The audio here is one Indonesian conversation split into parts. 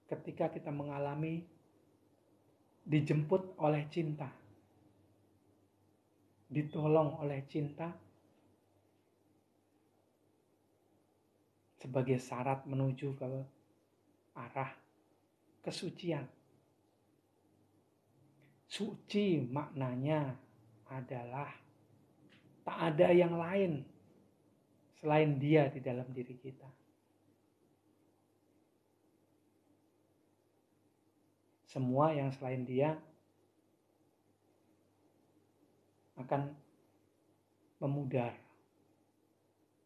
ketika kita mengalami dijemput oleh cinta, ditolong oleh cinta sebagai syarat menuju ke arah kesucian. Suci maknanya adalah tak ada yang lain selain Dia di dalam diri kita. Semua yang selain Dia akan memudar,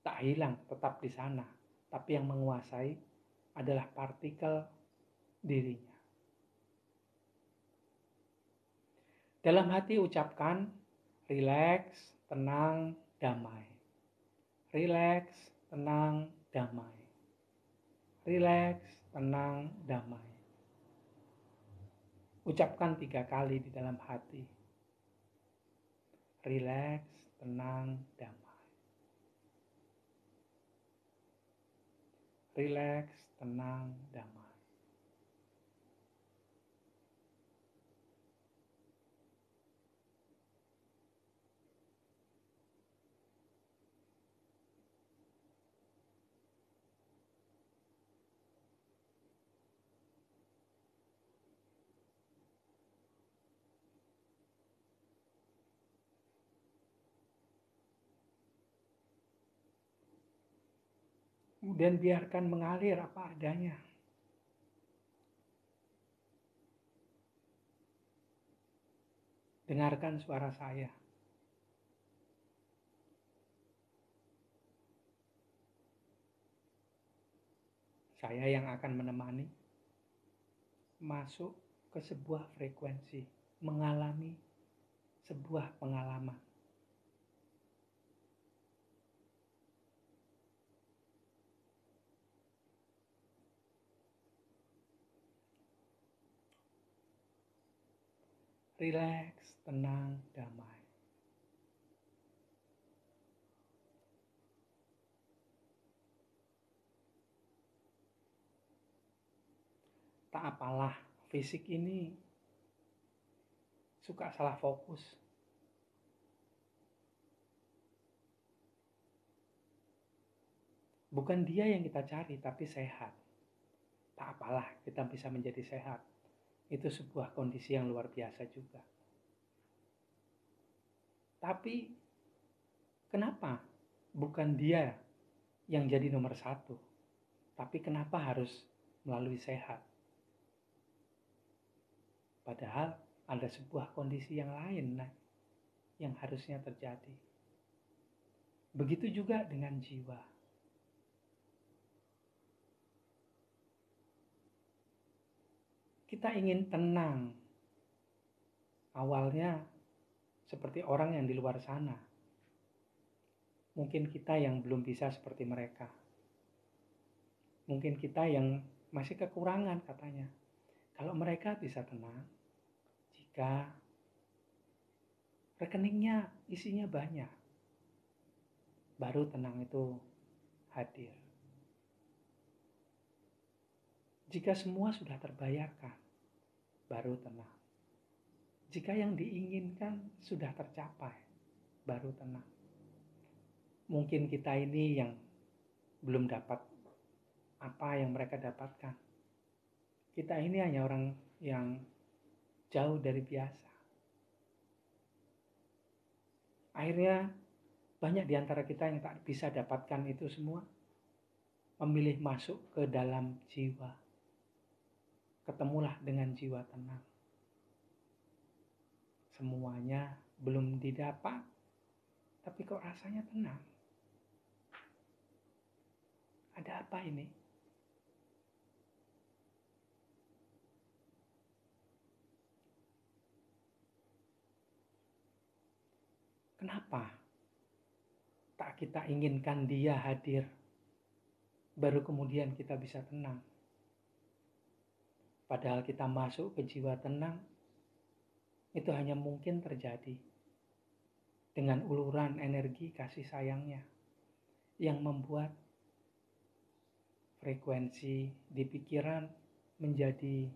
tak hilang, tetap di sana. Tapi yang menguasai adalah partikel dirinya. Dalam hati ucapkan, rileks, tenang, damai. Rileks, tenang, damai. Rileks, tenang, damai. Ucapkan 3 kali di dalam hati. Rileks, tenang, damai. Rileks, tenang, damai. Kemudian biarkan mengalir apa adanya. Dengarkan suara saya. Saya yang akan menemani masuk ke sebuah frekuensi, mengalami sebuah pengalaman. Rileks, tenang, damai. Tak apalah, fisik ini suka salah fokus. Bukan dia yang kita cari, tapi sehat. Tak apalah, kita bisa menjadi sehat. Itu sebuah kondisi yang luar biasa juga. Tapi kenapa bukan dia yang jadi nomor 1? Tapi kenapa harus melalui sehat? Padahal ada sebuah kondisi yang lain yang harusnya terjadi. Begitu juga dengan jiwa. Kita ingin tenang. Awalnya seperti orang yang di luar sana. Mungkin kita yang belum bisa seperti mereka. Mungkin kita yang masih kekurangan katanya. Kalau mereka bisa tenang, jika rekeningnya isinya banyak, baru tenang itu hadir. Jika semua sudah terbayarkan, baru tenang. Jika yang diinginkan sudah tercapai, baru tenang. Mungkin kita ini yang belum dapat apa yang mereka dapatkan. Kita ini hanya orang yang jauh dari biasa. Akhirnya banyak di antara kita yang tak bisa dapatkan itu semua, memilih masuk ke dalam jiwa. Ketemulah dengan jiwa tenang. Semuanya belum didapat, tapi kok rasanya tenang. Ada apa ini? Kenapa tak kita inginkan dia hadir, baru kemudian kita bisa tenang? Padahal kita masuk ke jiwa tenang, itu hanya mungkin terjadi dengan uluran energi kasih sayangnya yang membuat frekuensi di pikiran menjadi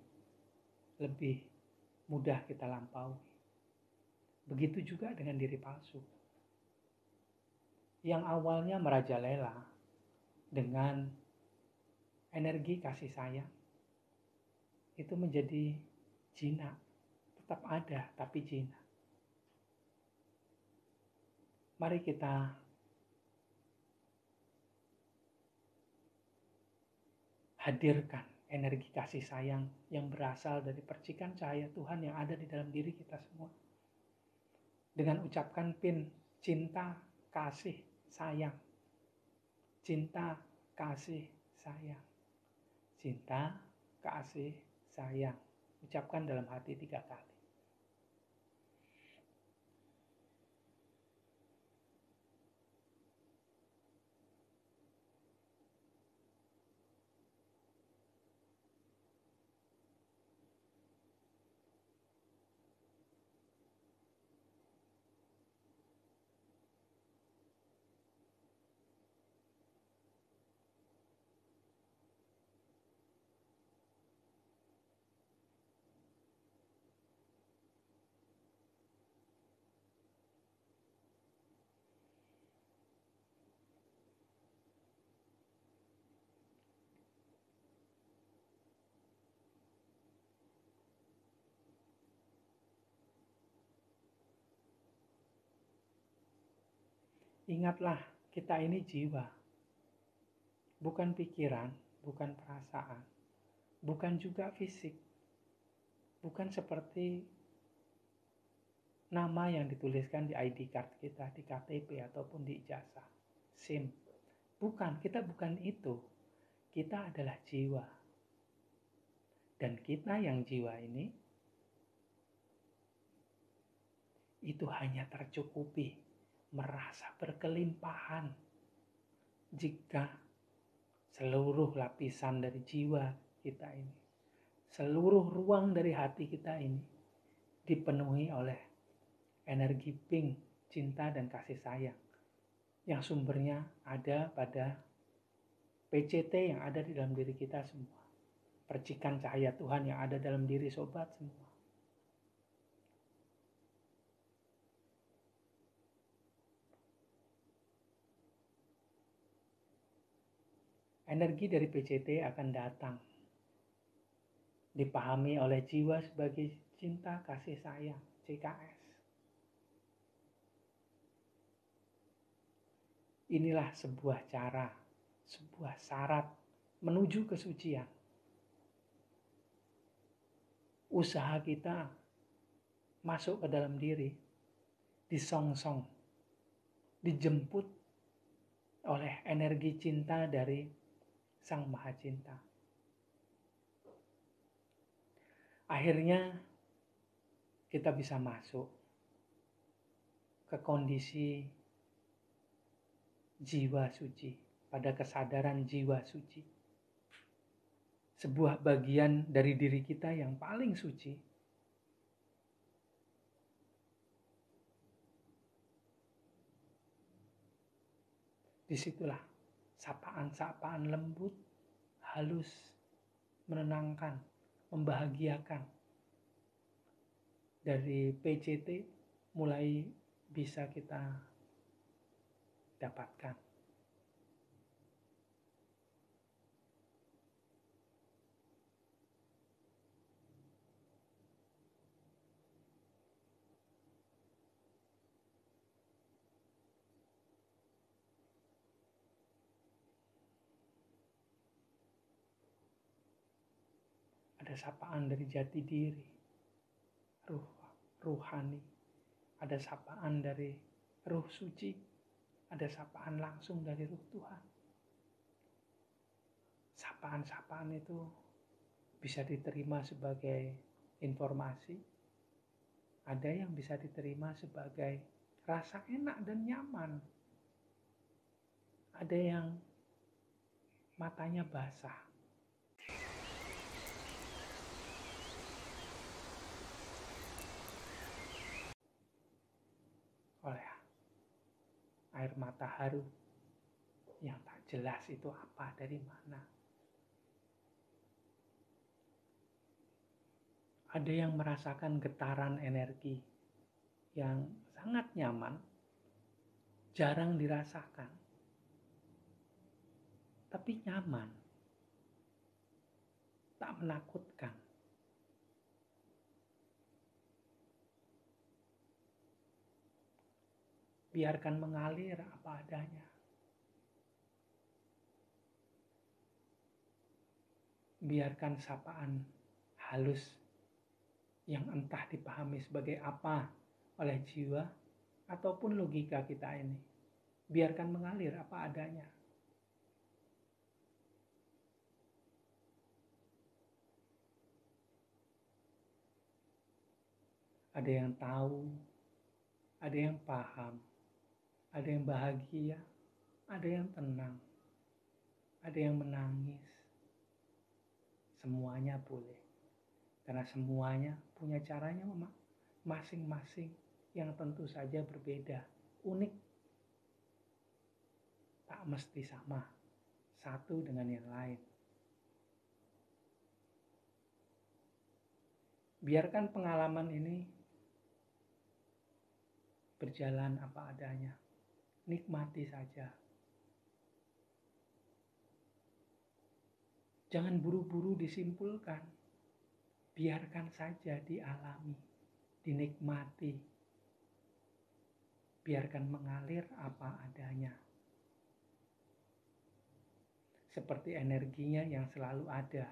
lebih mudah kita lampaui. Begitu juga dengan diri palsu. Yang awalnya merajalela dengan energi kasih sayang, itu menjadi jinak. Tetap ada, tapi jinak. Mari kita hadirkan energi kasih sayang yang berasal dari percikan cahaya Tuhan yang ada di dalam diri kita semua. Dengan ucapkan PIN, cinta, kasih, sayang. Cinta, kasih, sayang. Cinta, kasih, sayang. Ucapkan dalam hati 3 kali. Ingatlah, kita ini jiwa, bukan pikiran, bukan perasaan, bukan juga fisik, bukan seperti nama yang dituliskan di ID card kita, di KTP ataupun di ijazah, SIM. Bukan, kita bukan itu. Kita adalah jiwa. Dan kita yang jiwa ini, itu hanya tercukupi, merasa berkelimpahan jika seluruh lapisan dari jiwa kita ini, seluruh ruang dari hati kita ini dipenuhi oleh energi pink, cinta dan kasih sayang yang sumbernya ada pada PCT yang ada di dalam diri kita semua. Percikan cahaya Tuhan yang ada dalam diri sobat semua. Energi dari PCT akan datang, dipahami oleh jiwa sebagai cinta kasih sayang, CKS. Inilah sebuah cara, sebuah syarat menuju kesucian. Usaha kita masuk ke dalam diri, disongsong, dijemput oleh energi cinta dari Sang Maha Cinta. Akhirnya kita bisa masuk ke kondisi jiwa suci, pada kesadaran jiwa suci. Sebuah bagian dari diri kita yang paling suci. Disitulah sapaan-sapaan lembut, halus, menenangkan, membahagiakan. Dari PCT mulai bisa kita dapatkan. Ada sapaan dari jati diri, ruhani. Ada sapaan dari ruh suci. Ada sapaan langsung dari ruh Tuhan. Sapaan-sapaan itu bisa diterima sebagai informasi. Ada yang bisa diterima sebagai rasa enak dan nyaman. Ada yang matanya basah. Oleh air mata haru yang tak jelas itu apa, dari mana. Ada yang merasakan getaran energi yang sangat nyaman, jarang dirasakan, tapi nyaman, tak menakutkan. Biarkan mengalir apa adanya. Biarkan sapaan halus yang entah dipahami sebagai apa oleh jiwa ataupun logika kita ini. Biarkan mengalir apa adanya. Ada yang tahu, ada yang paham, ada yang bahagia, ada yang tenang, ada yang menangis. Semuanya boleh. Karena semuanya punya caranya masing-masing yang tentu saja berbeda, unik. Tak mesti sama satu dengan yang lain. Biarkan pengalaman ini berjalan apa adanya. Nikmati saja. Jangan buru-buru disimpulkan. Biarkan saja dialami, dinikmati. Biarkan mengalir apa adanya. Seperti energinya yang selalu ada.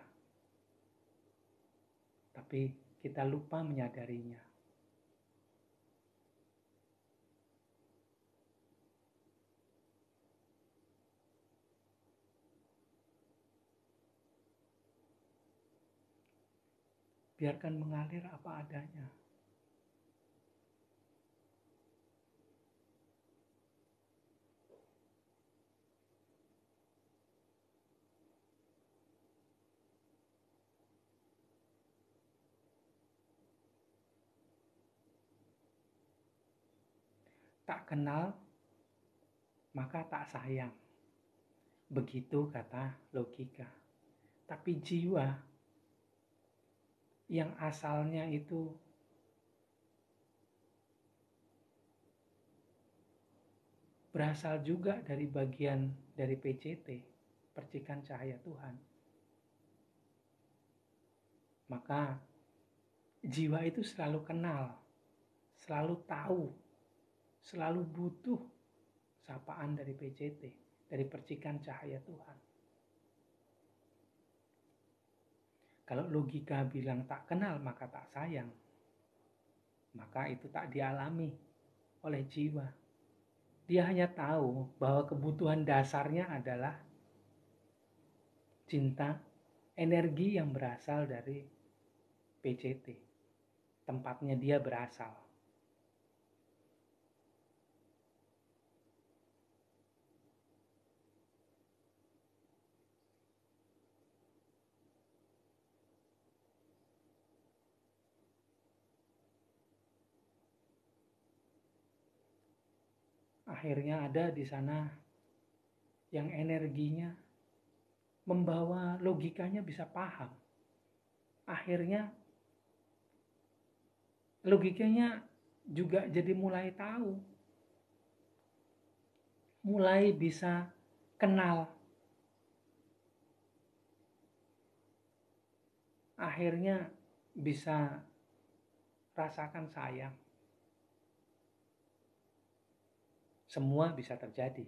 Tapi kita lupa menyadarinya. Biarkan mengalir apa adanya. Tak kenal, maka tak sayang. Begitu kata logika. Tapi jiwa yang asalnya itu berasal juga dari bagian dari PCT, percikan cahaya Tuhan. Maka jiwa itu selalu kenal, selalu tahu, selalu butuh sapaan dari PCT, dari percikan cahaya Tuhan. Kalau logika bilang tak kenal maka tak sayang, maka itu tak dialami oleh jiwa. Dia hanya tahu bahwa kebutuhan dasarnya adalah cinta, energi yang berasal dari PCT, tempatnya dia berasal. Akhirnya ada di sana yang energinya membawa logikanya bisa paham. Akhirnya logikanya juga jadi mulai tahu, mulai bisa kenal. Akhirnya bisa rasakan sayang. Semua bisa terjadi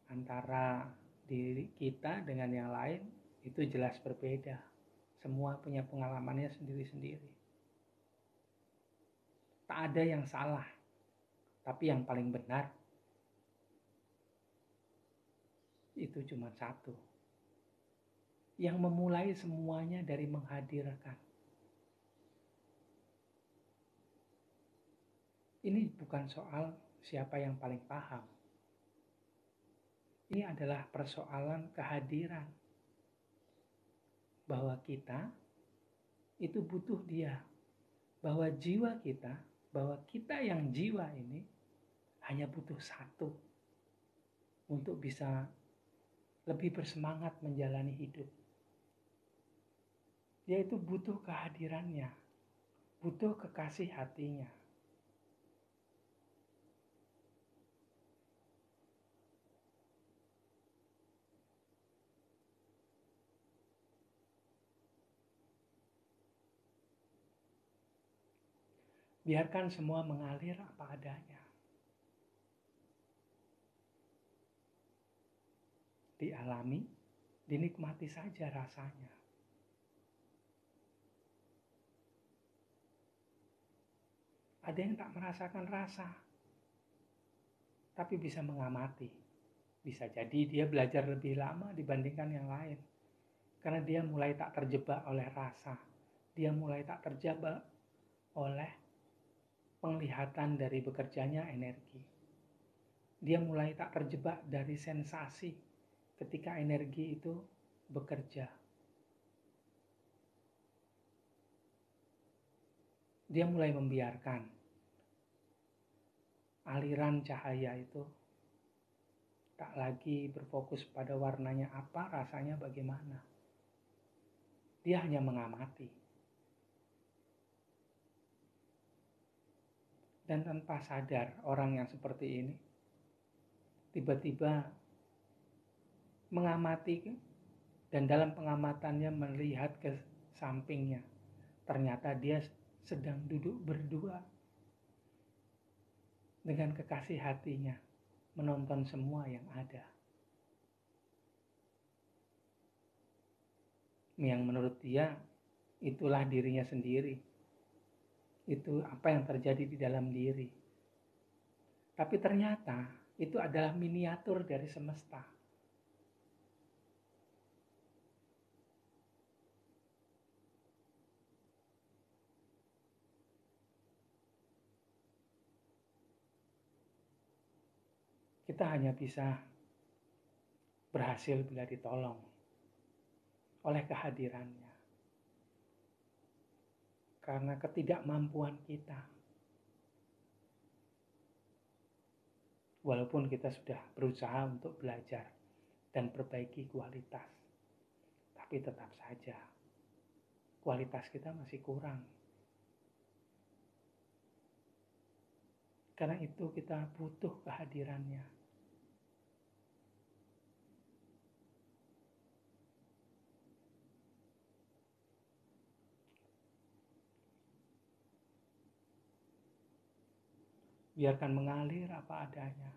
antara diri kita dengan yang lain, itu jelas berbeda. Semua punya pengalamannya sendiri-sendiri. Tak ada yang salah, tapi yang paling benar itu cuma satu. Yang memulai semuanya dari menghadirkan. Ini bukan soal siapa yang paling paham. Ini adalah persoalan kehadiran. Bahwa kita itu butuh dia. Bahwa jiwa kita, bahwa kita yang jiwa ini hanya butuh satu untuk bisa lebih bersemangat menjalani hidup. Dia itu butuh kehadirannya, butuh kekasih hatinya. Biarkan semua mengalir apa adanya. Dialami, dinikmati saja rasanya. Ada yang tak merasakan rasa, tapi bisa mengamati. Bisa jadi dia belajar lebih lama dibandingkan yang lain. Karena dia mulai tak terjebak oleh rasa. Dia mulai tak terjebak oleh penglihatan dari bekerjanya energi. Dia mulai tak terjebak dari sensasi ketika energi itu bekerja. Dia mulai membiarkan aliran cahaya itu tak lagi berfokus pada warnanya apa, rasanya bagaimana. Dia hanya mengamati. Dan tanpa sadar orang yang seperti ini tiba-tiba mengamati dan dalam pengamatannya melihat ke sampingnya. Ternyata dia sedang duduk berdua dengan kekasih hatinya, menonton semua yang ada. Yang menurut dia itulah dirinya sendiri. Itu apa yang terjadi di dalam diri. Tapi ternyata itu adalah miniatur dari semesta. Kita hanya bisa berhasil bila ditolong oleh kehadirannya. Karena ketidakmampuan kita. Walaupun kita sudah berusaha untuk belajar dan perbaiki kualitas. Tapi tetap saja kualitas kita masih kurang. Karena itu kita butuh kehadirannya. Biarkan mengalir apa adanya.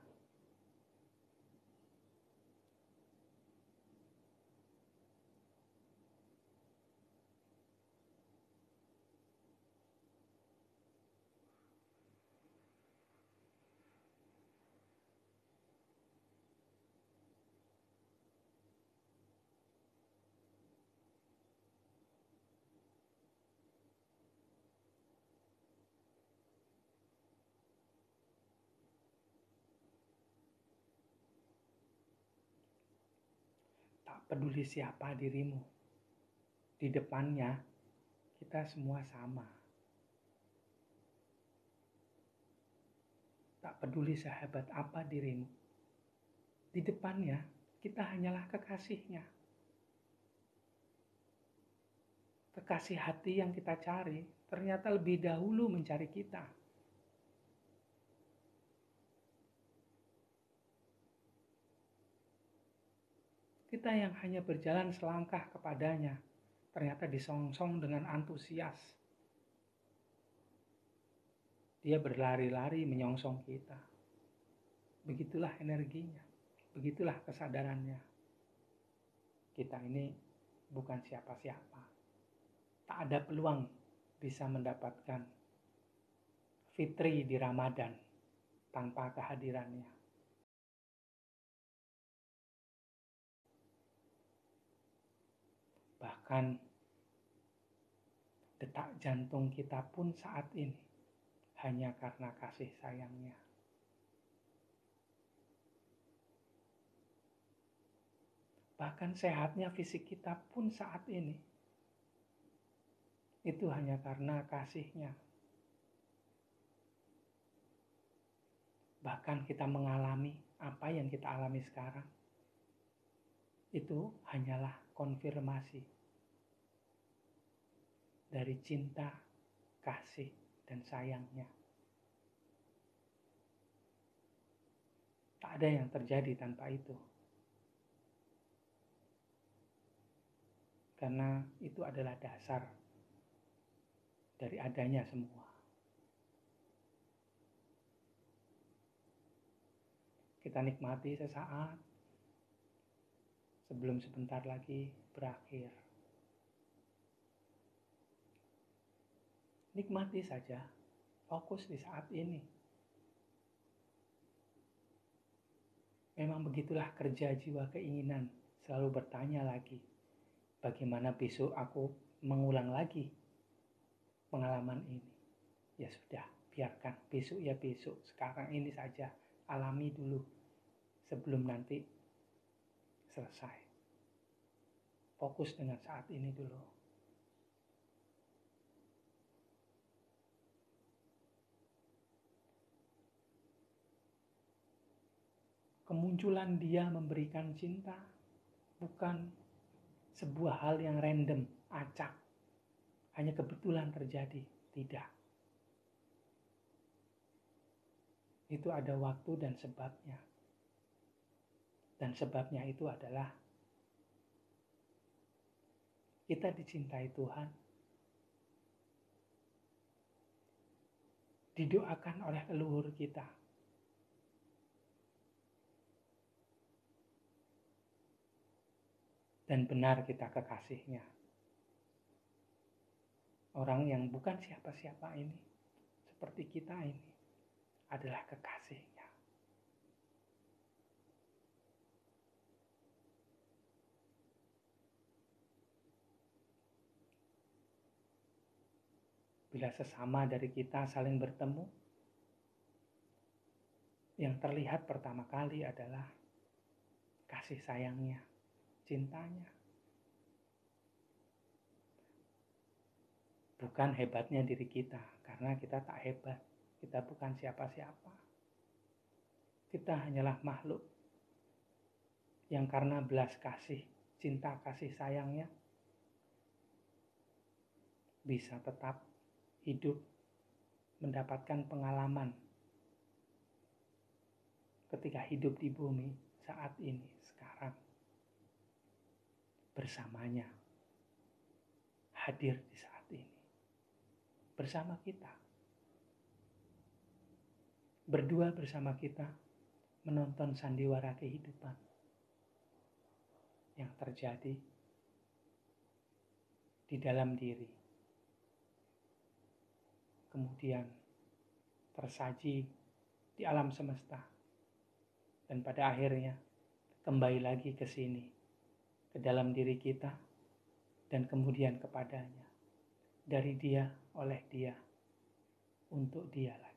Tak peduli siapa dirimu. Di depannya kita semua sama. Tak peduli sehebat apa dirimu. Di depannya kita hanyalah kekasihnya. Kekasih hati yang kita cari ternyata lebih dahulu mencari kita. Kita yang hanya berjalan selangkah kepadanya, ternyata disongsong dengan antusias. Dia berlari-lari menyongsong kita. Begitulah energinya, begitulah kesadarannya. Kita ini bukan siapa-siapa. Tak ada peluang bisa mendapatkan fitri di Ramadan tanpa kehadirannya. Bahkan detak jantung kita pun saat ini hanya karena kasih sayangnya. Bahkan sehatnya fisik kita pun saat ini itu hanya karena kasihnya. Bahkan kita mengalami apa yang kita alami sekarang itu hanyalah konfirmasi dari cinta, kasih, dan sayangnya. Tak ada yang terjadi tanpa itu. Karena itu adalah dasar dari adanya semua. Kita nikmati sesaat sebelum sebentar lagi berakhir. Nikmati saja, fokus di saat ini. Memang begitulah kerja jiwa keinginan, selalu bertanya lagi. Bagaimana besok aku mengulang lagi pengalaman ini? Ya sudah, biarkan besok ya besok. Sekarang ini saja, alami dulu sebelum nanti selesai. Fokus dengan saat ini dulu. Kemunculan dia memberikan cinta bukan sebuah hal yang random, acak, hanya kebetulan terjadi. Tidak. Itu ada waktu dan sebabnya. Dan sebabnya itu adalah kita dicintai Tuhan, didoakan oleh leluhur kita. Dan benar kita kekasihnya. Orang yang bukan siapa-siapa ini, seperti kita ini, adalah kekasihnya. Bila sesama dari kita saling bertemu, yang terlihat pertama kali adalah kasih sayangnya, cintanya. Bukan hebatnya diri kita, karena kita tak hebat. Kita bukan siapa-siapa. Kita hanyalah makhluk yang karena belas kasih, cinta kasih sayangnya, bisa tetap hidup, mendapatkan pengalaman ketika hidup di bumi saat ini, sekarang, bersamanya, hadir di saat ini, bersama kita, berdua bersama kita, menonton sandiwara kehidupan yang terjadi di dalam diri, kemudian tersaji di alam semesta, dan pada akhirnya kembali lagi ke sini, ke dalam diri kita, dan kemudian kepadanya, dari dia, oleh dia, untuk dia lagi.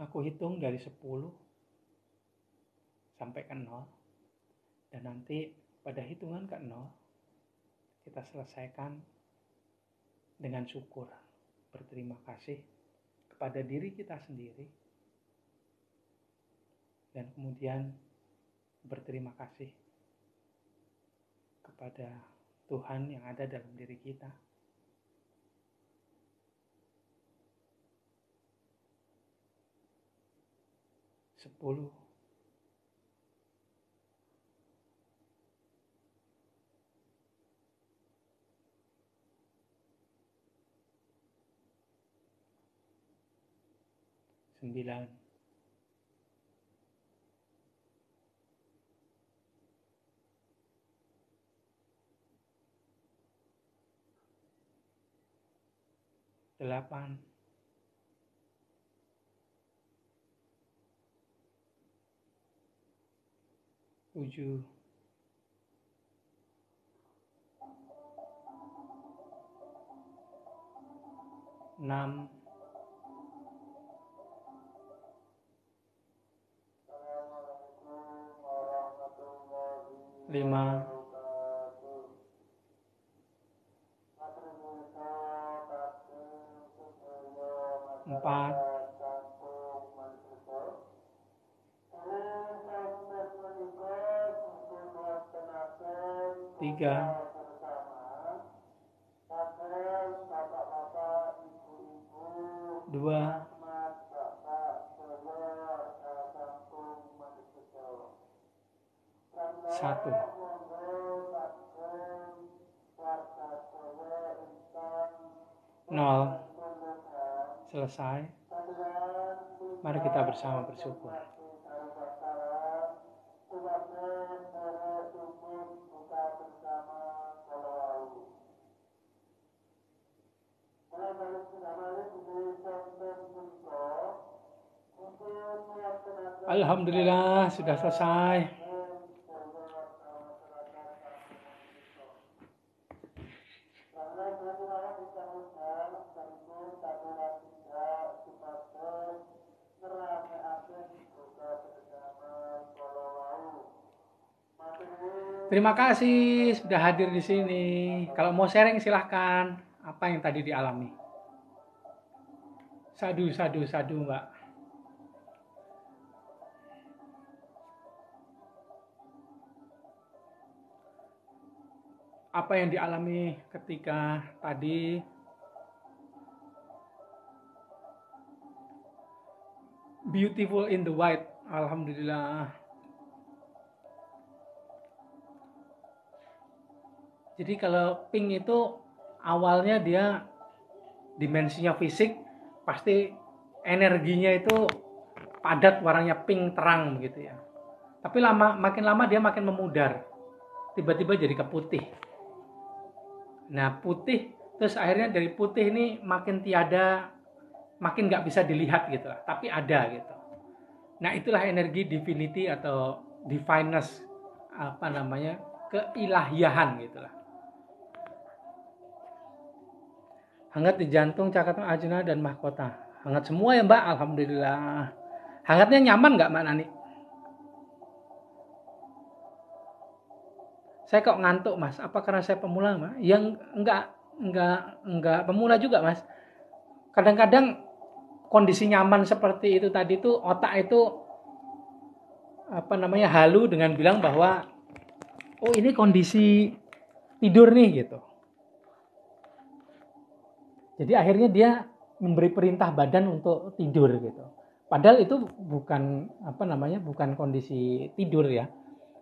Aku hitung dari 10 sampai ke 0, dan nanti pada hitungan ke 0 kita selesaikan dengan syukur, berterima kasih kepada diri kita sendiri, dan kemudian berterima kasih kepada Tuhan yang ada dalam diri kita. Sepuluh, 9, 8, 8, 7, 6, 5, 4, 3, 2, 1. 0. Selesai. Mari kita bersama bersyukur. Alhamdulillah sudah selesai. Terima kasih sudah hadir di sini. Kalau mau sharing silahkan. Apa yang tadi dialami? Sadu, Mbak. Apa yang dialami ketika tadi beautiful in the white. Alhamdulillah. Jadi kalau pink itu awalnya dia dimensinya fisik, pasti energinya itu padat, warnanya pink terang begitu ya. Tapi makin lama dia makin memudar. Tiba-tiba jadi ke putih. Nah putih, terus akhirnya dari putih ini makin tiada, makin nggak bisa dilihat gitu lah. Tapi ada gitu. Nah itulah energi divinity atau divineness, keilahiyahan gitu lah. Hangat di jantung, cakram, ajna, dan mahkota. Hangat semua ya Mbak, Alhamdulillah. Hangatnya nyaman nggak Mbak Nani? Saya kok ngantuk Mas, apa karena saya pemula Mbak? Yang enggak pemula juga Mas. Kadang-kadang kondisi nyaman seperti itu tadi tuh, otak itu halu dengan bilang bahwa oh ini kondisi tidur nih gitu. Jadi akhirnya dia memberi perintah badan untuk tidur gitu. Padahal itu bukan bukan kondisi tidur ya.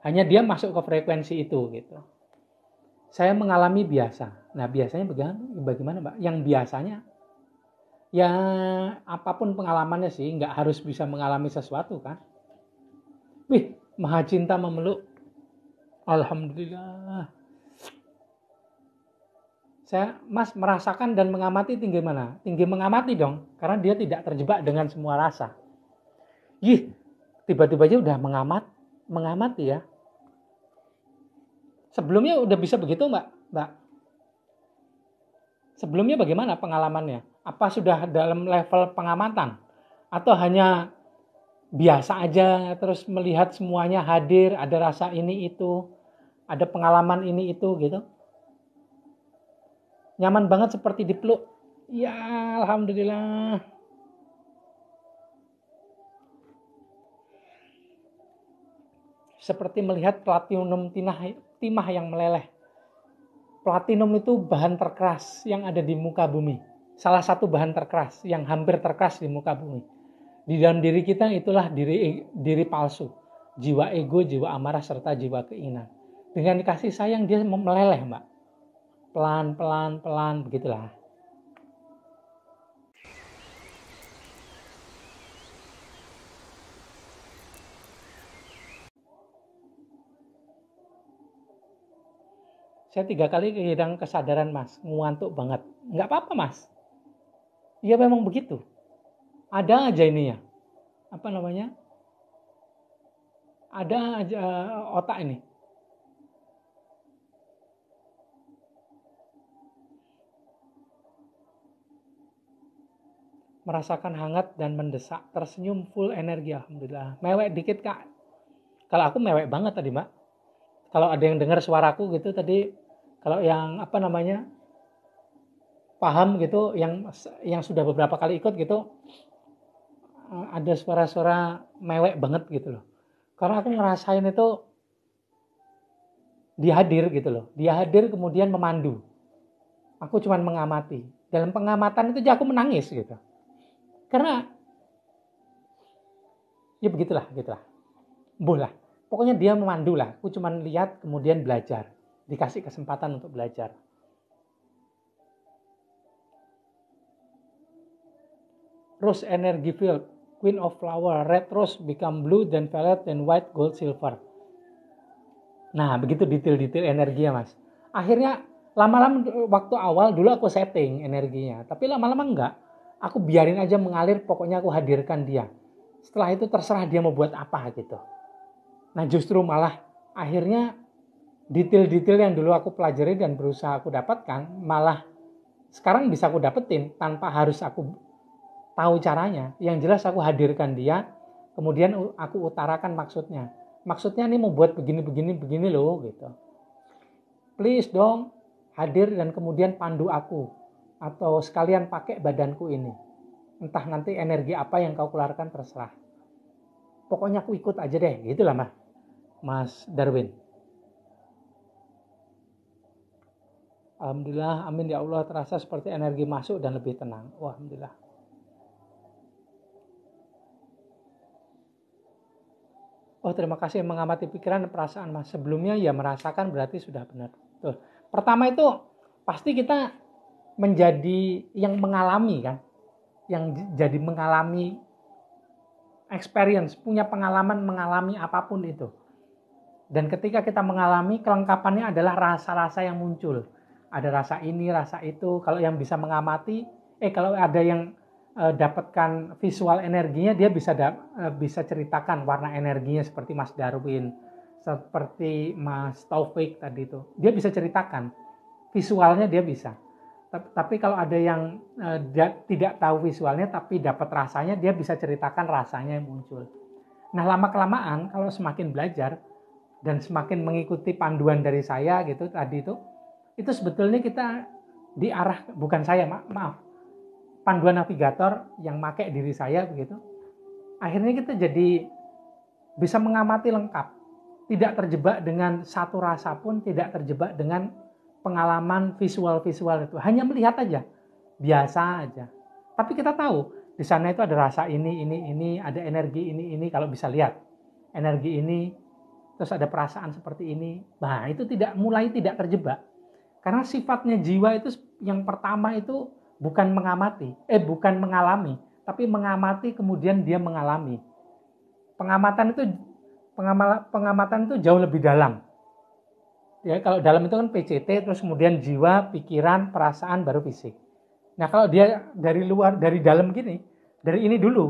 Hanya dia masuk ke frekuensi itu gitu. Saya mengalami biasa. Nah, biasanya bagaimana, Mbak? Yang biasanya ya apapun pengalamannya sih, nggak harus bisa mengalami sesuatu kan. Wih, maha cinta memeluk. Alhamdulillah. Saya merasakan dan mengamati tinggi mana? Tinggi mengamati dong, karena dia tidak terjebak dengan semua rasa. Tiba-tiba aja udah mengamati ya. Sebelumnya udah bisa begitu Mbak? Sebelumnya bagaimana pengalamannya? Apa sudah dalam level pengamatan? Atau hanya biasa aja terus melihat semuanya hadir, ada rasa ini itu, ada pengalaman ini itu gitu? Nyaman banget seperti dipeluk. Ya, Alhamdulillah. Seperti melihat platinum timah yang meleleh. Platinum itu bahan terkeras yang ada di muka bumi. Salah satu bahan terkeras yang hampir terkeras di muka bumi. Di dalam diri kita itulah diri palsu. Jiwa ego, jiwa amarah, serta jiwa keinginan. Dengan kasih sayang dia meleleh, Mbak. Pelan, begitulah. Saya 3 kali kehilangan kesadaran Mas, ngantuk banget. Nggak apa-apa Mas. Ya memang begitu. Ada aja ini ya. Apa namanya? Ada aja otak ini. Merasakan hangat dan mendesak, tersenyum full energi, alhamdulillah. Mewek dikit kak. Kalau aku mewek banget tadi mbak. Kalau ada yang dengar suaraku gitu tadi, kalau yang apa namanya paham gitu, yang sudah beberapa kali ikut gitu, ada suara-suara mewek banget gitu loh. Karena aku ngerasain itu dia hadir gitu loh. Dia hadir kemudian memandu. Aku cuma mengamati. Dalam pengamatan itu aja aku menangis gitu. Karena ya begitulah, gitulah. Bolah. Pokoknya dia memandu lah. Aku cuma lihat kemudian belajar. Dikasih kesempatan untuk belajar. Rose energy field, queen of flower, red rose become blue, then violet, then white, gold, silver. Nah, begitu detail-detail energinya, Mas. Akhirnya lama-lama waktu awal dulu aku setting energinya, tapi lama-lama enggak. Aku biarin aja mengalir, pokoknya aku hadirkan dia. Setelah itu terserah dia mau buat apa gitu. Nah, justru malah akhirnya detail-detail yang dulu aku pelajari dan berusaha aku dapatkan, malah sekarang bisa aku dapetin tanpa harus aku tahu caranya. Yang jelas aku hadirkan dia, kemudian aku utarakan maksudnya. Maksudnya nih mau buat begini loh gitu. Please dong hadir dan kemudian pandu aku. Atau sekalian pakai badanku ini. Entah nanti energi apa yang kau keluarkan terserah. Pokoknya aku ikut aja deh. Gitulah Mas Darwin. Alhamdulillah, amin ya Allah, terasa seperti energi masuk dan lebih tenang. Wah, alhamdulillah. Oh, terima kasih mengamati pikiran dan perasaan Mas. Sebelumnya ya merasakan berarti sudah benar. Tuh. Pertama itu pasti kita menjadi yang mengalami kan. Yang jadi mengalami experience, punya pengalaman mengalami apapun itu. Dan ketika kita mengalami, kelengkapannya adalah rasa-rasa yang muncul. Ada rasa ini, rasa itu. Kalau yang bisa mengamati, kalau ada yang dapatkan visual energinya, dia bisa ceritakan warna energinya seperti Mas Darwin, seperti Mas Taufik tadi itu. Dia bisa ceritakan visualnya, dia bisa. Tapi kalau ada yang tidak tahu visualnya tapi dapat rasanya, dia bisa ceritakan rasanya yang muncul. Nah, lama-kelamaan kalau semakin belajar dan semakin mengikuti panduan dari saya gitu tadi itu sebetulnya kita diarah, bukan saya, maaf, panduan navigator yang pakai diri saya begitu. Akhirnya kita jadi bisa mengamati lengkap, tidak terjebak dengan satu rasa pun, tidak terjebak dengan pengalaman visual-visual itu. Hanya melihat aja, biasa aja. Tapi kita tahu di sana itu ada rasa ini, ada energi ini kalau bisa lihat. Energi ini, terus ada perasaan seperti ini. Nah, itu tidak terjebak. Karena sifatnya jiwa itu yang pertama itu bukan mengalami, tapi mengamati kemudian dia mengalami. Pengamatan itu jauh lebih dalam. Ya, kalau dalam itu kan PCT, terus kemudian jiwa, pikiran, perasaan, baru fisik. Nah, kalau dia dari luar, dari dalam gini, dari ini dulu,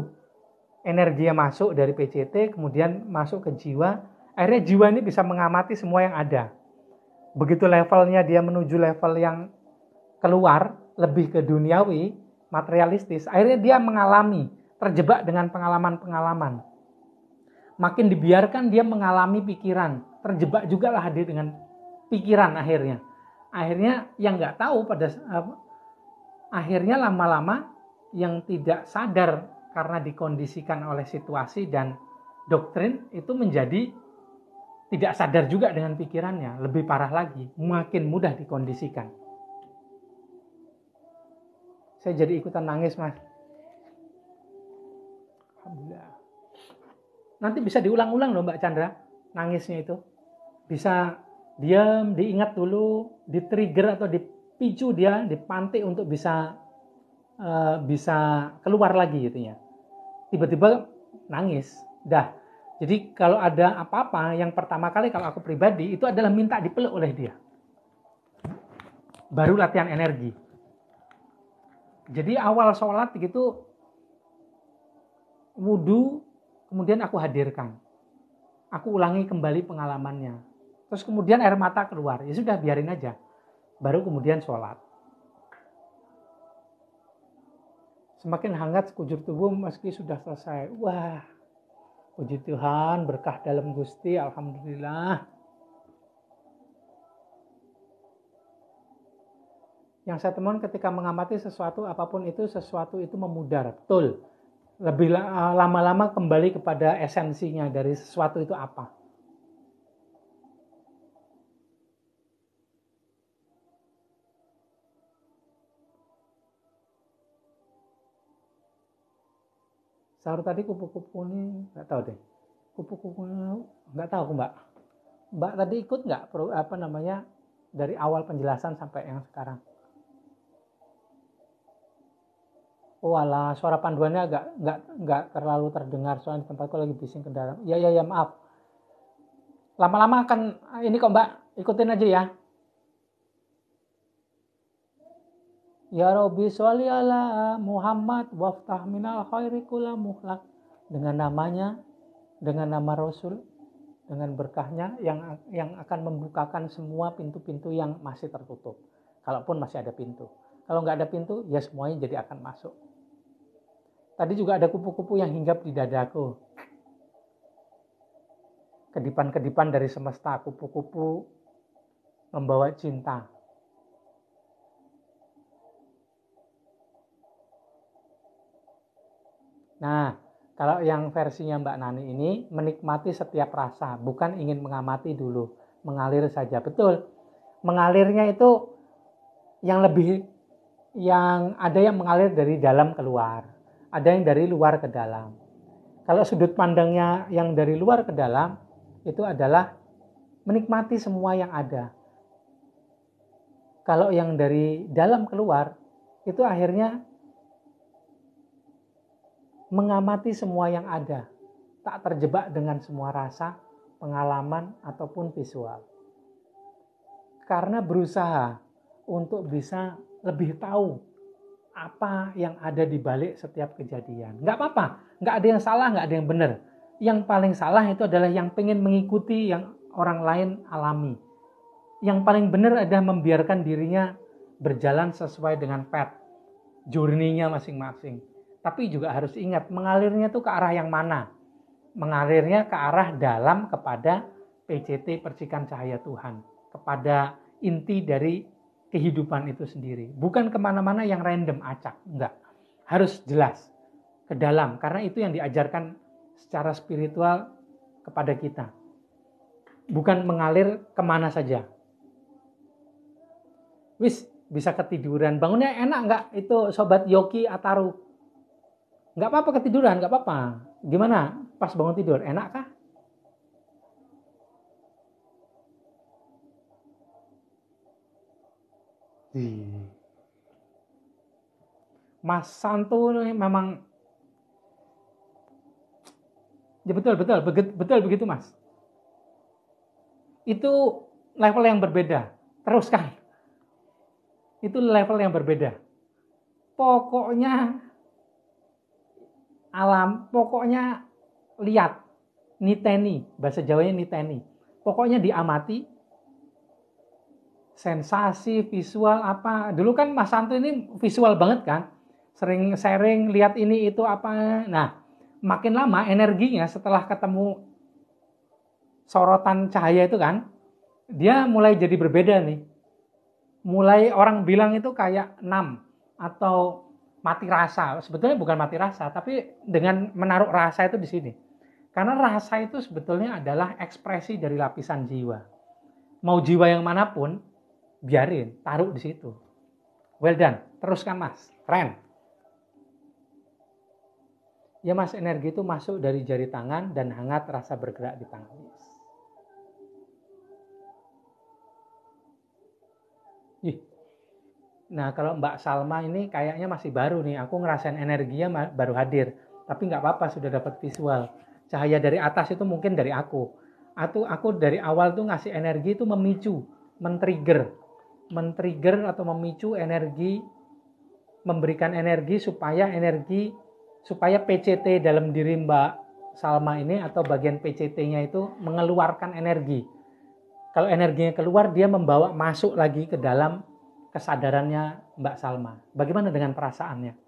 energinya masuk dari PCT, kemudian masuk ke jiwa, akhirnya jiwa ini bisa mengamati semua yang ada. Begitu levelnya dia menuju level yang keluar, lebih ke duniawi, materialistis, akhirnya dia mengalami, terjebak dengan pengalaman-pengalaman. Makin dibiarkan dia mengalami pikiran, terjebak juga lah hadir dengan pikiran akhirnya. Akhirnya yang nggak tahu akhirnya lama-lama yang tidak sadar karena dikondisikan oleh situasi dan doktrin itu menjadi tidak sadar juga dengan pikirannya, lebih parah lagi, makin mudah dikondisikan. Saya jadi ikutan nangis, Mas. Alhamdulillah. Nanti bisa diulang-ulang loh Mbak Chandra, nangisnya itu. Bisa diam, diingat dulu, di-trigger atau dipicu dia, dipantik untuk bisa keluar lagi gitu ya. Tiba-tiba nangis, dah. Jadi kalau ada apa-apa, yang pertama kali kalau aku pribadi itu adalah minta dipeluk oleh dia. Baru latihan energi. Jadi awal sholat gitu, wudhu, kemudian aku hadirkan. Aku ulangi kembali pengalamannya. Terus kemudian air mata keluar. Ya sudah, biarin aja. Baru kemudian sholat. Semakin hangat sekujur tubuh meski sudah selesai. Wah, puji Tuhan, berkah dalam Gusti, alhamdulillah. Yang saya temukan ketika mengamati sesuatu, apapun itu, sesuatu itu memudar. Betul. Lebih lama-lama kembali kepada esensinya dari sesuatu itu apa. Sahur tadi kupu-kupu ini nggak tahu deh. Kupu-kupu nggak tahu Mbak. Mbak tadi ikut nggak dari awal penjelasan sampai yang sekarang? Oh alah, suara panduannya nggak terlalu terdengar soalnya di tempatku lagi bising kendaraan. Ya maaf. Lama-lama akan ini kok Mbak, ikutin aja ya. Ya Rabbi sholli ala Muhammad waftah minal khairi kulla muhlak. Dengan namanya, dengan nama Rasul, dengan berkahnya yang akan membukakan semua pintu-pintu yang masih tertutup. Kalaupun masih ada pintu. Kalau nggak ada pintu, ya semuanya jadi akan masuk. Tadi juga ada kupu-kupu yang hinggap di dadaku. Kedipan-kedipan dari semesta, kupu-kupu membawa cinta. Nah, kalau yang versinya Mbak Nani ini menikmati setiap rasa, bukan ingin mengamati dulu, mengalir saja. Betul, mengalirnya itu yang ada yang mengalir dari dalam keluar, ada yang dari luar ke dalam. Kalau sudut pandangnya yang dari luar ke dalam, itu adalah menikmati semua yang ada. Kalau yang dari dalam keluar, itu akhirnya mengamati semua yang ada, tak terjebak dengan semua rasa, pengalaman, ataupun visual. Karena berusaha untuk bisa lebih tahu apa yang ada di balik setiap kejadian. Nggak apa-apa, nggak ada yang salah, nggak ada yang benar. Yang paling salah itu adalah yang pengen mengikuti yang orang lain alami. Yang paling benar adalah membiarkan dirinya berjalan sesuai dengan path, journey-nya masing-masing. Tapi juga harus ingat, mengalirnya itu ke arah yang mana? Mengalirnya ke arah dalam kepada PCT, percikan cahaya Tuhan. Kepada inti dari kehidupan itu sendiri. Bukan kemana-mana yang random, acak. Enggak. Harus jelas. Ke dalam. Karena itu yang diajarkan secara spiritual kepada kita. Bukan mengalir kemana saja. Wis, bisa ketiduran. Bangunnya enak enggak? Itu Sobat Yoki Ataru. Nggak apa-apa ketiduran, nggak apa-apa. Gimana pas bangun tidur, enak kah? Mas Santo memang ya betul begitu Mas. Itu level yang berbeda. Teruskan. Itu level yang berbeda. Pokoknya lihat, niteni, bahasa Jawanya niteni. Pokoknya diamati, sensasi, visual apa. Dulu kan Mas Santo ini visual banget kan. Sering sharing, lihat ini itu apa. Nah, makin lama energinya setelah ketemu sorotan cahaya itu kan, dia mulai jadi berbeda nih. Mulai orang bilang itu kayak 6 atau mati rasa. Sebetulnya bukan mati rasa, tapi dengan menaruh rasa itu di sini. Karena rasa itu sebetulnya adalah ekspresi dari lapisan jiwa. Mau jiwa yang manapun, biarin, taruh di situ. Well done, teruskan Mas, keren. Ya Mas, energi itu masuk dari jari tangan dan hangat rasa bergerak di tangan. Nah kalau Mbak Salma ini kayaknya masih baru nih, aku ngerasain energinya baru hadir. Tapi nggak apa-apa, sudah dapat visual. Cahaya dari atas itu mungkin dari aku. Aku dari awal tuh ngasih energi itu memicu, men-trigger atau memicu energi memberikan energi supaya PCT dalam diri Mbak Salma ini atau bagian PCT-nya itu mengeluarkan energi. Kalau energinya keluar, dia membawa masuk lagi ke dalam kesadarannya Mbak Salma. Bagaimana dengan perasaannya?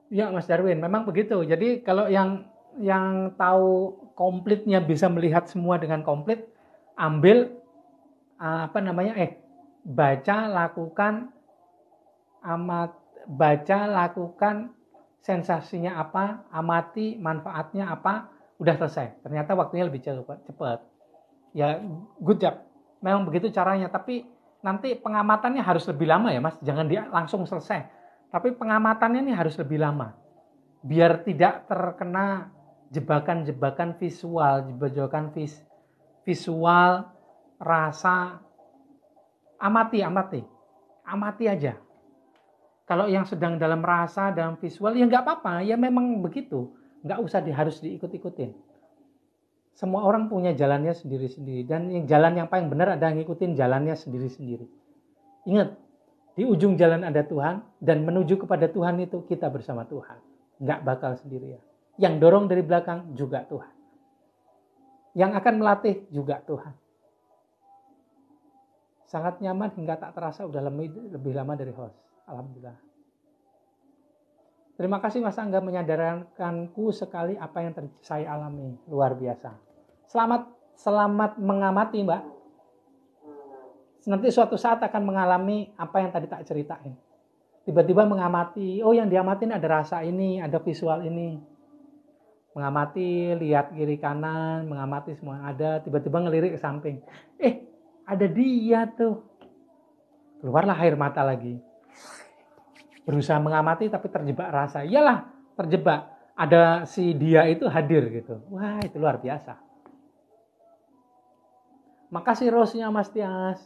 Ya, Mas Darwin, memang begitu. Jadi kalau yang tahu komplitnya bisa melihat semua dengan komplit, ambil baca, lakukan, baca, lakukan, sensasinya apa, amati, manfaatnya apa, udah selesai. Ternyata waktunya lebih cepat. Ya, good job. Memang begitu caranya, tapi nanti pengamatannya harus lebih lama ya, Mas. Jangan dia langsung selesai. Tapi pengamatannya ini harus lebih lama. Biar tidak terkena jebakan-jebakan visual, rasa. Amati aja. Kalau yang sedang dalam rasa, dalam visual, ya nggak apa-apa, ya memang begitu. Nggak usah harus diikut-ikutin. Semua orang punya jalannya sendiri-sendiri. Dan jalan yang paling benar ada yang ngikutin jalannya sendiri-sendiri. Ingat, di ujung jalan ada Tuhan, dan menuju kepada Tuhan itu kita bersama Tuhan. Nggak bakal sendirian. Yang dorong dari belakang juga Tuhan. Yang akan melatih juga Tuhan. Sangat nyaman hingga tak terasa udah lebih lama dari host. Alhamdulillah. Terima kasih Mas Angga menyadarkanku sekali apa yang saya alami. Luar biasa. Selamat mengamati Mbak. Nanti suatu saat akan mengalami apa yang tadi tak ceritain. Tiba-tiba mengamati, oh yang diamatin ada rasa ini, ada visual ini. Mengamati, lihat kiri kanan, mengamati semua yang ada, tiba-tiba ngelirik ke samping. Ada dia tuh. Keluarlah air mata lagi. Berusaha mengamati tapi terjebak rasa. Iyalah, terjebak. Ada si dia itu hadir gitu. Wah, itu luar biasa. Makasih rose-nya Mas Tias.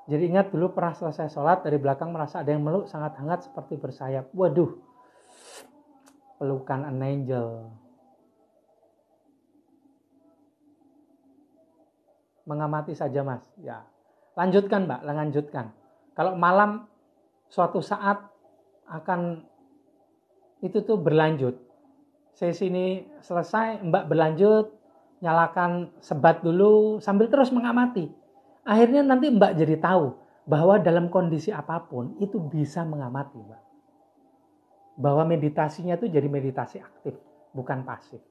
Jadi ingat dulu pernah selesai sholat, dari belakang merasa ada yang meluk sangat hangat seperti bersayap. Waduh, pelukan an angel. Mengamati saja Mas. Ya, lanjutkan Mbak, lanjutkan. Kalau malam suatu saat akan itu tuh berlanjut. Sesi ini selesai, Mbak berlanjut, nyalakan sebat dulu sambil terus mengamati. Akhirnya nanti Mbak jadi tahu bahwa dalam kondisi apapun itu bisa mengamati Mbak. Bahwa meditasinya itu jadi meditasi aktif, bukan pasif.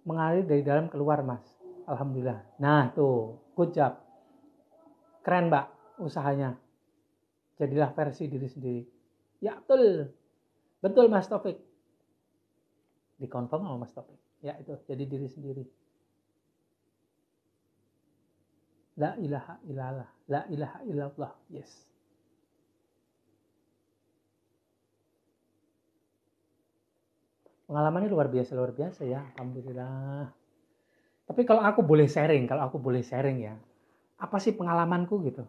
Mengalir dari dalam keluar Mas. Alhamdulillah. Nah tuh, good job. Keren Mbak usahanya. Jadilah versi diri sendiri. Ya betul. Betul Mas Taufik. Dikonfirm sama Mas Taufik. Ya itu, jadi diri sendiri. La ilaha illallah. La ilaha illallah. Yes. Pengalamannya luar biasa ya. Alhamdulillah. Tapi kalau aku boleh sharing ya. Apa sih pengalamanku gitu?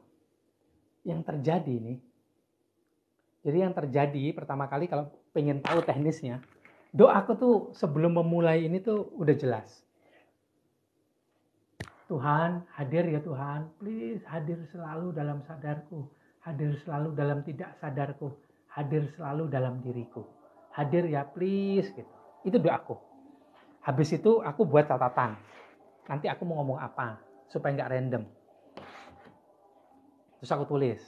Yang terjadi nih. Jadi yang terjadi pertama kali kalau pengen tahu teknisnya. Doaku tuh sebelum memulai ini tuh udah jelas. Tuhan, hadir ya Tuhan. Please hadir selalu dalam sadarku. Hadir selalu dalam tidak sadarku. Hadir selalu dalam diriku. Hadir ya please gitu. Itu doaku. Habis itu aku buat catatan. Nanti aku mau ngomong apa supaya nggak random. Terus aku tulis.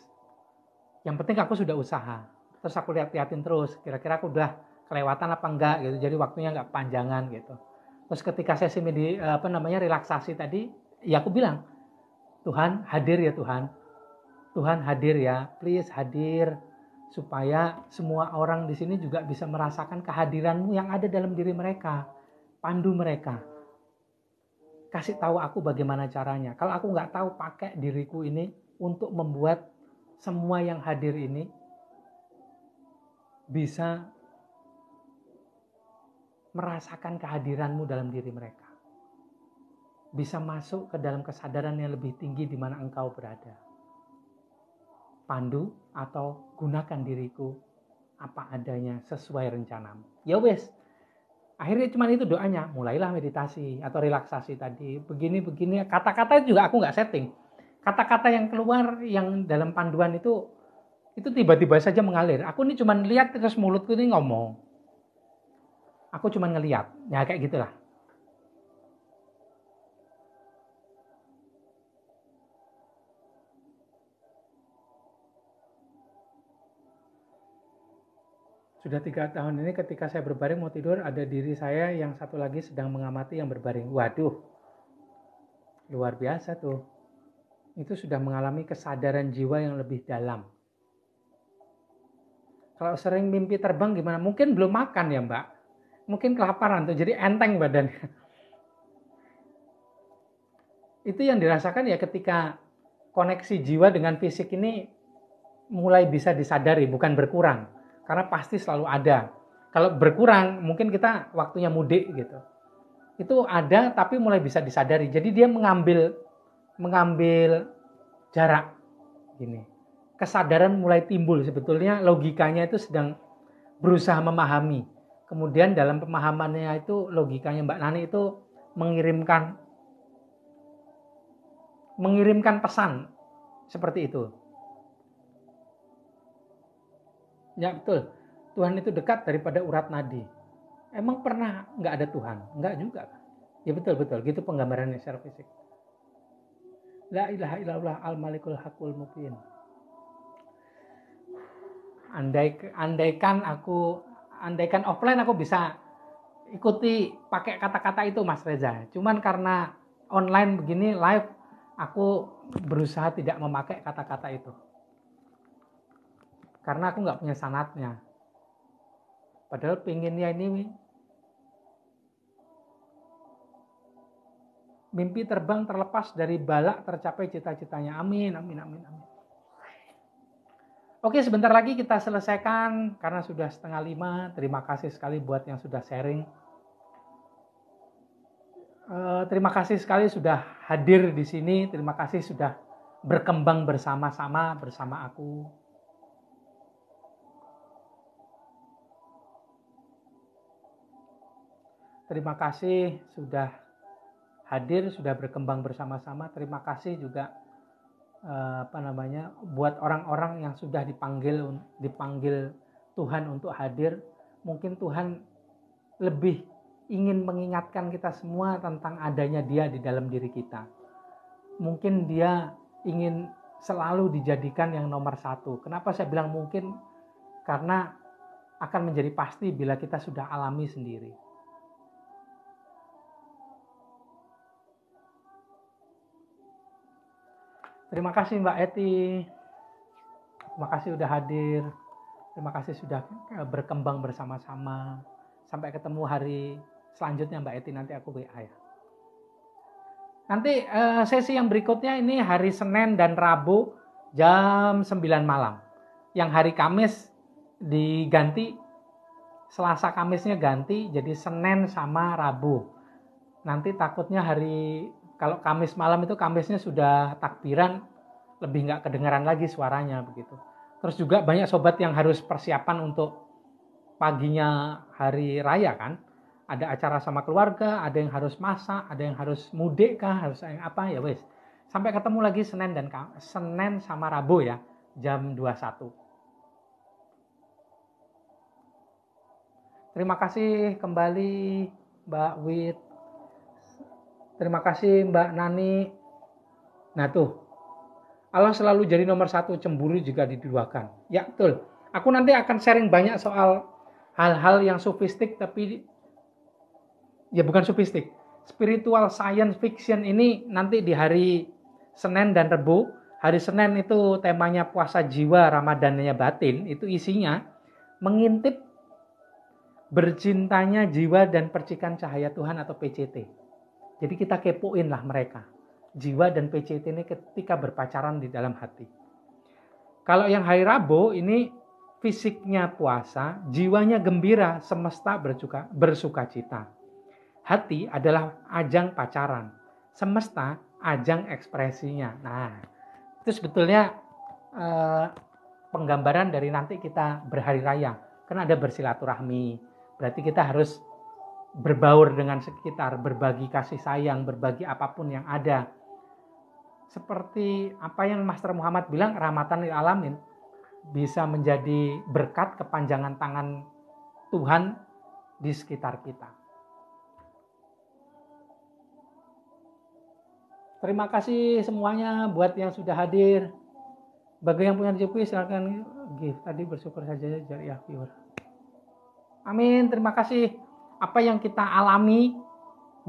Yang penting aku sudah usaha. Terus aku lihat-liatin terus. Kira-kira aku udah kelewatan apa enggak gitu. Jadi waktunya nggak panjangan gitu. Terus ketika sesi relaksasi tadi, ya aku bilang, Tuhan hadir ya Tuhan. Tuhan hadir ya. Please hadir supaya semua orang di sini juga bisa merasakan kehadiran-Mu yang ada dalam diri mereka. Pandu mereka. Kasih tahu aku bagaimana caranya. Kalau aku nggak tahu, pakai diriku ini untuk membuat semua yang hadir ini bisa merasakan kehadiran-Mu dalam diri mereka. Bisa masuk ke dalam kesadaran yang lebih tinggi di mana engkau berada. pandu atau gunakan diriku apa adanya sesuai rencanamu. Ya wes, akhirnya cuma itu doanya. Mulailah meditasi atau relaksasi tadi. Begini, kata-kata juga aku nggak setting. Kata-kata yang keluar yang dalam panduan itu tiba-tiba saja mengalir. Aku ini cuma lihat terus mulutku ini ngomong. Aku cuma ngelihat. Ya kayak gitulah. Sudah 3 tahun ini ketika saya berbaring mau tidur, ada diri saya yang satu lagi sedang mengamati yang berbaring. Waduh, luar biasa tuh. Itu sudah mengalami kesadaran jiwa yang lebih dalam. Kalau sering mimpi terbang gimana? Mungkin belum makan ya Mbak. Mungkin kelaparan tuh, jadi enteng badannya. Itu yang dirasakan ya ketika koneksi jiwa dengan fisik ini mulai bisa disadari, bukan berkurang. Karena pasti selalu ada. Kalau berkurang, mungkin kita waktunya mudik gitu. Itu ada, tapi mulai bisa disadari. Jadi dia mengambil jarak. Gini. Kesadaran mulai timbul. Sebetulnya logikanya itu sedang berusaha memahami. Kemudian dalam pemahamannya itu, logikanya Mbak Nani itu mengirimkan pesan. Seperti itu. Ya betul, Tuhan itu dekat daripada urat nadi. Emang pernah nggak ada Tuhan? Nggak juga. Ya betul, gitu penggambarannya secara fisik. La ilaha illallah al-malikul hakul mubin. Andaikan offline aku bisa ikuti pakai kata-kata itu Mas Reza. Cuman karena online begini live, aku berusaha tidak memakai kata-kata itu. Karena aku nggak punya sanatnya. Padahal pinginnya ini mimpi terbang terlepas dari balak tercapai cita-citanya. Amin. Oke, sebentar lagi kita selesaikan karena sudah 4:30. Terima kasih sekali buat yang sudah sharing. Terima kasih sekali sudah hadir di sini. Terima kasih sudah berkembang bersama-sama bersama aku. Terima kasih sudah hadir, sudah berkembang bersama-sama. Terima kasih juga buat orang-orang yang sudah dipanggil Tuhan untuk hadir. Mungkin Tuhan lebih ingin mengingatkan kita semua tentang adanya Dia di dalam diri kita. Mungkin Dia ingin selalu dijadikan yang nomor 1. Kenapa saya bilang mungkin? Karena akan menjadi pasti bila kita sudah alami sendiri. Terima kasih Mbak Eti. Terima kasih sudah hadir. Terima kasih sudah berkembang bersama-sama. Sampai ketemu hari selanjutnya Mbak Eti, nanti aku WA ya. Nanti sesi yang berikutnya ini hari Senin dan Rabu jam 9 malam. Yang hari Kamis diganti, Selasa Kamisnya ganti jadi Senin sama Rabu. Nanti takutnya kalau Kamis malam itu Kamisnya sudah takbiran, lebih nggak kedengaran lagi suaranya begitu. Terus juga banyak sobat yang harus persiapan untuk paginya hari raya kan. Ada acara sama keluarga, ada yang harus masak, ada yang harus mudik kah, harus yang apa ya wes. Sampai ketemu lagi Senin sama Rabu ya, jam 21. Terima kasih kembali Mbak Wit. Terima kasih Mbak Nani. Nah tuh, Allah selalu jadi nomor 1, cemburu juga diduakan. Ya betul. Aku nanti akan sharing banyak soal hal-hal yang sofistik, tapi ya bukan sofistik. Spiritual science fiction ini nanti di hari Senin dan Rabu. Hari Senin itu temanya puasa jiwa, Ramadannya batin. Itu isinya mengintip bercintanya jiwa dan percikan cahaya Tuhan atau PCT. Jadi kita kepoin lah mereka. Jiwa dan PCT ini ketika berpacaran di dalam hati. Kalau yang hari Rabu ini fisiknya puasa, jiwanya gembira, semesta bersuka cita. Hati adalah ajang pacaran, semesta ajang ekspresinya. Nah, itu sebetulnya penggambaran dari nanti kita berhari raya. Kan ada bersilaturahmi, berarti kita harus berbaur dengan sekitar, berbagi kasih sayang, berbagi apapun yang ada. Seperti apa yang Master Muhammad bilang, rahmatan lil alamin, bisa menjadi berkat kepanjangan tangan Tuhan di sekitar kita. Terima kasih semuanya buat yang sudah hadir. Bagi yang punya rezeki silakan give. Tadi bersyukur saja jariah viewer. Amin, terima kasih. Apa yang kita alami,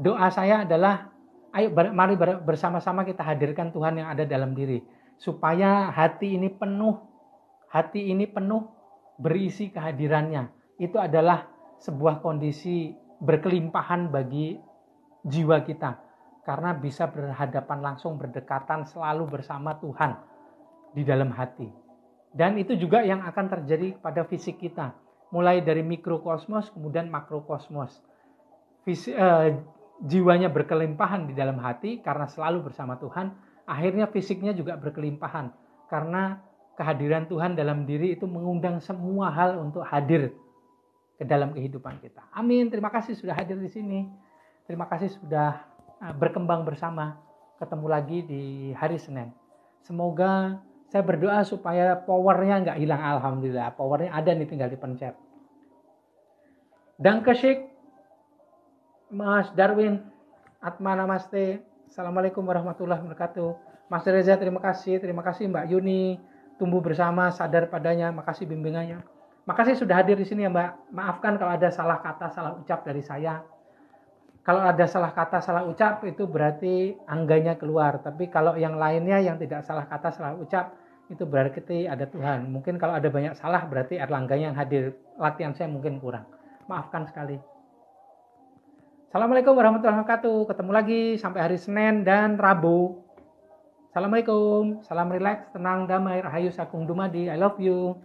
doa saya adalah ayo mari bersama-sama kita hadirkan Tuhan yang ada dalam diri, supaya hati ini penuh berisi kehadirannya. Itu adalah sebuah kondisi berkelimpahan bagi jiwa kita, karena bisa berhadapan langsung, berdekatan, selalu bersama Tuhan di dalam hati. Dan itu juga yang akan terjadi pada fisik kita, mulai dari mikrokosmos kemudian makrokosmos. Jiwanya berkelimpahan di dalam hati karena selalu bersama Tuhan, akhirnya fisiknya juga berkelimpahan karena kehadiran Tuhan dalam diri itu mengundang semua hal untuk hadir ke dalam kehidupan kita. Amin. Terima kasih sudah hadir di sini. Terima kasih sudah berkembang bersama. Ketemu lagi di hari Senin. Semoga saya berdoa supaya powernya nggak hilang. Alhamdulillah, powernya ada nih, tinggal dipencet. Dankeschön, Mas Darwin, Atma Namaste. Assalamualaikum warahmatullahi wabarakatuh. Mas Reza, terima kasih Mbak Yuni. Tumbuh bersama, sadar padanya. Makasih bimbingannya. Makasih sudah hadir di sini ya Mbak. Maafkan kalau ada salah kata, salah ucap dari saya. Kalau ada salah kata, salah ucap itu berarti angganya keluar. Tapi kalau yang lainnya yang tidak salah kata, salah ucap, itu berarti ada Tuhan. Mungkin kalau ada banyak salah berarti Erlangganya yang hadir. Latihan saya mungkin kurang. Maafkan sekali. Assalamualaikum warahmatullahi wabarakatuh. Ketemu lagi sampai hari Senin dan Rabu. Assalamualaikum. Salam rileks, tenang, damai, rahayu, sakung dumadi. I love you.